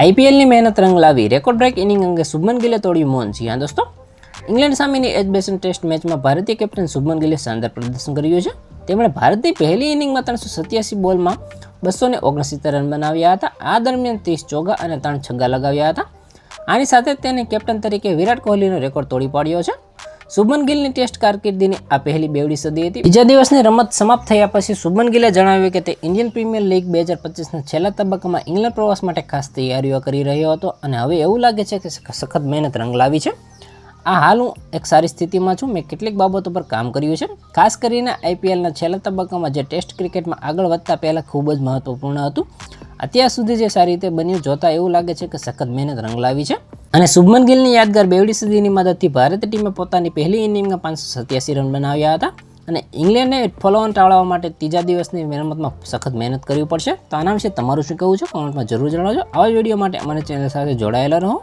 આઈપીએલની મહેનત રંગ લાવી રેકોર્ડ બ્રેક ઇનિંગ અંગે શુભમન ગિલે તોડ્યું મૌન. જી હા દોસ્તો, ઇંગ્લેન્ડ સામેની એજબેસન ટેસ્ટ મેચમાં ભારતીય કેપ્ટન શુભમન ગિલે શાનદાર પ્રદર્શન કર્યું છે. તેમણે ભારતની પહેલી ઇનિંગમાં 387 બોલમાં 269 રન બનાવ્યા હતા. આ દરમિયાન 30 ચોગ્ગા અને 3 છગ્ગા લગાવ્યા હતા. આની સાથે તેને કેપ્ટન તરીકે વિરાટ કોહલીનો રેકોર્ડ તોડી પાડ્યો છે. શુભમન ગિલની ટેસ્ટ કારકિર્દીની આ પહેલી બેવડી સદી હતી. બીજા દિવસની રમત સમાપ્ત થયા પછી શુભમન ગિલે જણાવ્યું કે તે ઇન્ડિયન પ્રીમિયર લીગ 2025ના છેલ્લા તબક્કામાં ઇંગ્લેન્ડ પ્રવાસ માટે ખાસ તૈયારીઓ કરી રહ્યો હતો અને હવે એવું લાગે છે કે સખત મહેનત રંગ લાવી છે. હાલ હું એક સારી સ્થિતિમાં છું. મેં કેટલીક બાબતો પર કામ કર્યું છે. ખાસ કરીને આઈપીએલના છેલ્લા તબક્કામાં જે ટેસ્ટ ક્રિકેટમાં આગળ વધતા પહેલાં ખૂબ જ મહત્વપૂર્ણ હતું. અત્યાર સુધી જે સારી રીતે બન્યું જોતા એવું લાગે છે કે સખત મહેનત રંગ લાવી છે. અને શુભમન ગિલની યાદગાર બેવડી સદીની મદદથી ભારતીય ટીમે પોતાની પહેલી ઇનિંગમાં 587 રન બનાવ્યા હતા અને ઇંગ્લેન્ડને ફોલોઓન ટાળવા માટે ત્રીજા દિવસની રમતમાં સખત મહેનત કરવી પડશે. તો આના વિશે તમારું શું કહેવું છે? કોમેન્ટમાં જરૂર જણાવજો. આવા વિડીયો માટે અમારી ચેનલ સાથે જોડાયેલા રહો.